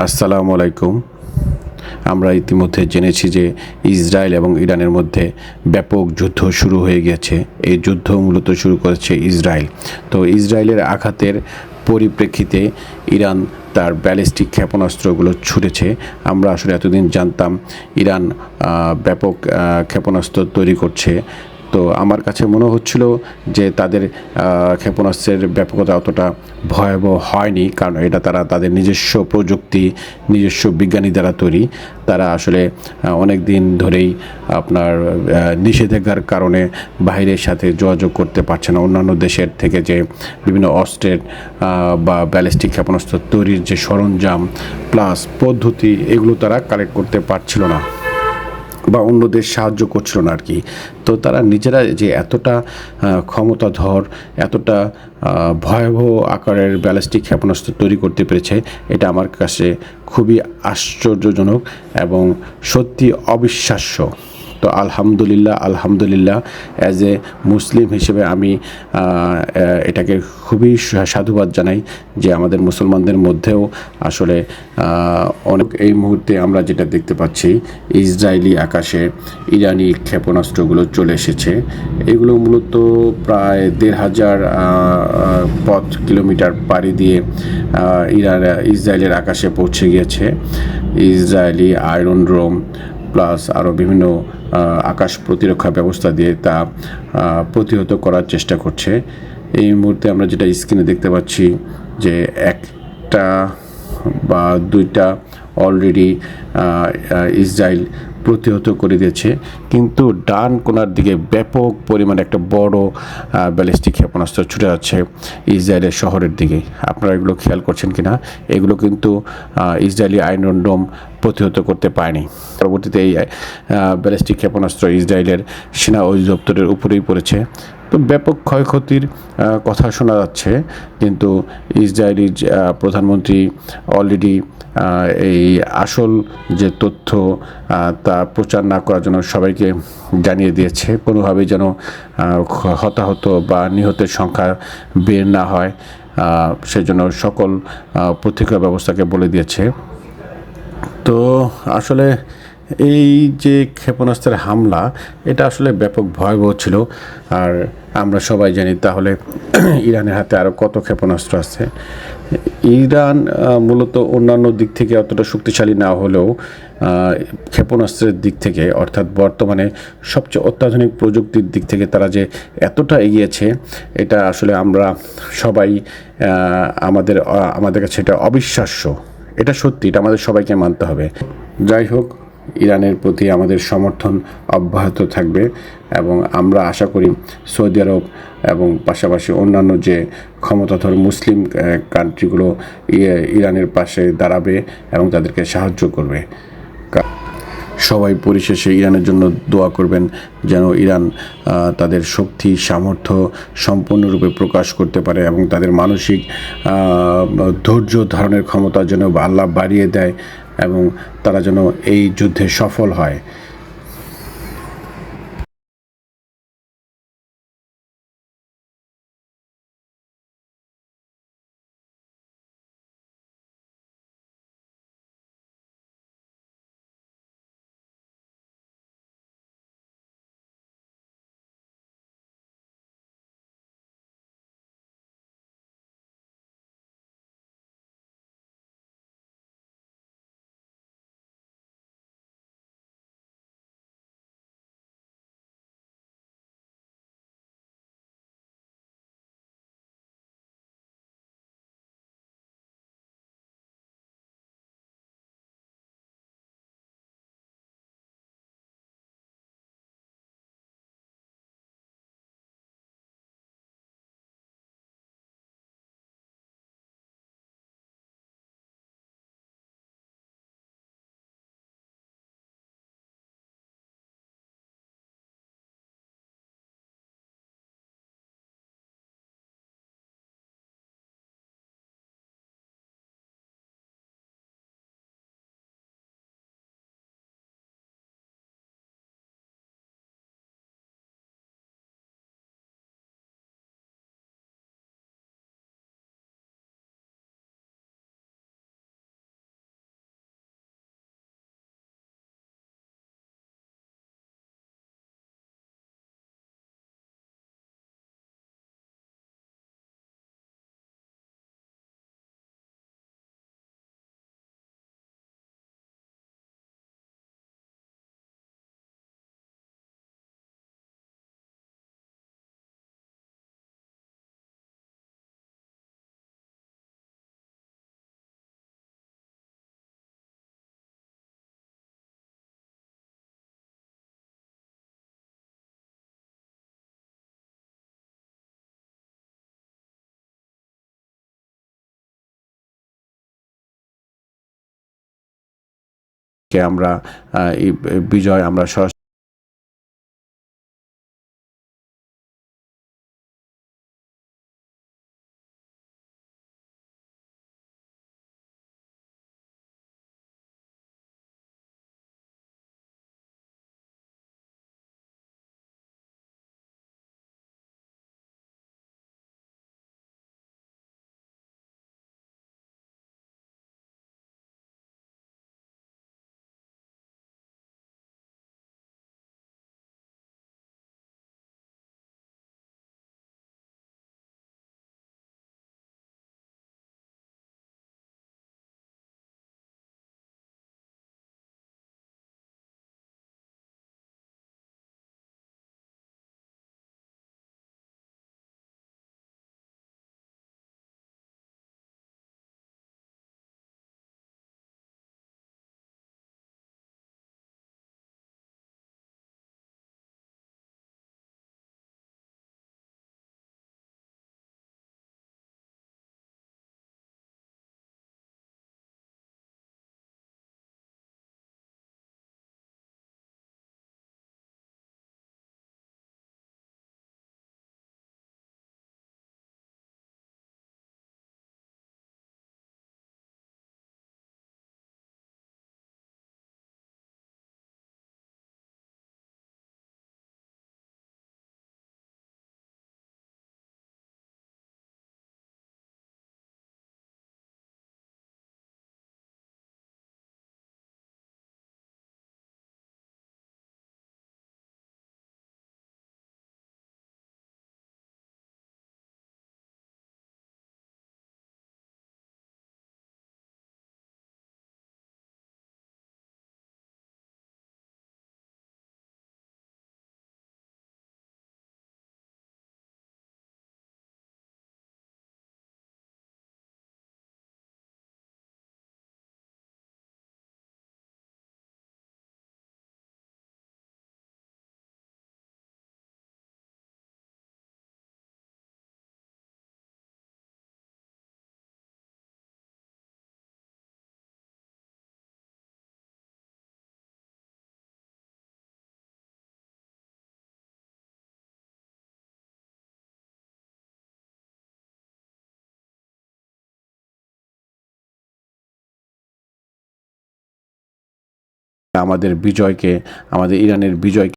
আসসালামু আলাইকুম। আমরা ইতিমধ্যে জেনেছি যে ইসরায়েল এবং ইরানের মধ্যে ব্যাপক যুদ্ধ শুরু হয়ে গেছে। এই যুদ্ধ মূলত শুরু করেছে ইসরায়েল। তো ইসরায়েলের আঘাতের পরিপ্রেক্ষিতে ইরান তার ব্যালিস্টিক ক্ষেপণাস্ত্রগুলো ছুড়েছে। আমরা আসলে এতদিন জানতাম ইরান ব্যাপক ক্ষেপণাস্ত্র তৈরি করছে। তো আমার কাছে মনে হচ্ছিল যে তাদের ক্ষেপণাস্ত্রের ব্যাপকতা অতটা ভয়াবহ হয়নি, কারণ এটা তারা তাদের নিজস্ব প্রযুক্তি, নিজস্ব বিজ্ঞানী দ্বারা তৈরি। তারা আসলে অনেক দিন ধরেই আপনার নিষেধাজ্ঞার কারণে বাইরের সাথে যোগাযোগ করতে পারছে না। অন্যান্য দেশের থেকে যে বিভিন্ন অস্ত্রের বা ব্যালিস্টিক ক্ষেপণাস্ত্র তৈরির যে সরঞ্জাম প্লাস পদ্ধতি, এগুলো তারা কালেক্ট করতে পারছিল না বা অন্যদের সাহায্য করছিল না আর কি। তো তারা নিজেরা যে এতটা ক্ষমতাধর, এতটা ভয়াবহ আকারের ব্যালিস্টিক ক্ষেপণাস্ত্র তৈরি করতে পেরেছে, এটা আমার কাছে খুবই আশ্চর্যজনক এবং সত্যি অবিশ্বাস্য। তো আলহামদুলিল্লাহ অ্যাজ এ মুসলিম হিসেবে আমি এটাকে খুবই সাধুবাদ জানাই যে আমাদের মুসলমানদের মধ্যেও আসলে অনেক এই মুহূর্তে আমরা যেটা দেখতে পাচ্ছি, ইসরায়েলি আকাশে ইরানি ক্ষেপণাস্ত্রগুলো চলে এসেছে। এগুলো মূলত প্রায় ১,৫০০ কিলোমিটার পাড়ি দিয়ে ইসরায়েলের আকাশে পৌঁছে গিয়েছে। ইসরায়েলি আয়রন ডোম প্লাস আরও বিভিন্ন আকাশ প্রতিরক্ষা ব্যবস্থা দিয়ে তা প্রতিহত করার চেষ্টা করছে। এই মুহূর্তে আমরা যেটা স্ক্রিনে দেখতে পাচ্ছি যে একটা বা দুইটা অলরেডি ইসরায়েল প্রতিহত করে দিয়েছে, কিন্তু ডান কোনার দিকে ব্যাপক পরিমাণে একটা বড় ব্যালিস্টিক ক্ষেপণাস্ত্র ছুটে যাচ্ছে ইসরায়েলের শহরের দিকে। আপনারা এগুলো খেয়াল করছেন কিনা? এগুলো কিন্তু ইসরায়েলি আয়রন ডোম প্রতিহত করতে পারেনি। পরবর্তীতে এই ব্যালিস্টিক ক্ষেপণাস্ত্র ইসরায়েলের সেনা অধিদপ্তরের উপরেই পড়েছে। তো ব্যাপক ক্ষয়ক্ষতির কথা শোনা যাচ্ছে, কিন্তু ইসরায়েলি প্রধানমন্ত্রী অলরেডি এই আসল যে তথ্য তা প্রচার না করার জন্য সবাইকে জানিয়ে দিয়েছে, কোনোভাবেই যেন হতাহত বা নিহতের সংখ্যা বের না হয়, সেজন্য সকল প্রতিরক্ষা ব্যবস্থাকে বলে দিয়েছে। তো আসলে এই যে ক্ষেপণাস্ত্রের হামলা, এটা আসলে ব্যাপক ভয়াবহ ছিল। আর আমরা সবাই জানি তাহলে ইরানের হাতে আরও কত ক্ষেপণাস্ত্র আছে। ইরান মূলত অন্যান্য দিক থেকে অতটা শক্তিশালী না হলেও ক্ষেপণাস্ত্রের দিক থেকে, অর্থাৎ বর্তমানে সবচেয়ে অত্যাধুনিক প্রযুক্তির দিক থেকে তারা যে এতটা এগিয়েছে, এটা আসলে আমরা সবাই আমাদের কাছে এটা অবিশ্বাস্য। এটা সত্যি, এটা আমাদের সবাইকে মানতে হবে। যাই হোক, ইরানের প্রতি আমাদের সমর্থন অব্যাহত থাকবে এবং আমরা আশা করি সৌদি আরব এবং পাশাপাশি অন্যান্য যে ক্ষমতাধর মুসলিম কান্ট্রিগুলো ইরানের পাশে দাঁড়াবে এবং তাদেরকে সাহায্য করবে। সবাই পরিশেষে ইরানের জন্য দোয়া করবেন যেন ইরান তাদের শক্তি সামর্থ্য সম্পূর্ণরূপে প্রকাশ করতে পারে এবং তাদের মানসিক ধৈর্য ধারণের ক্ষমতা যেন আল্লাহ বাড়িয়ে দেয় এবং তারা যেন এই যুদ্ধে সফল হয়। আমরা এই বিজয় আমরা সরাসরি আমাদের ইরানের বিজয়কে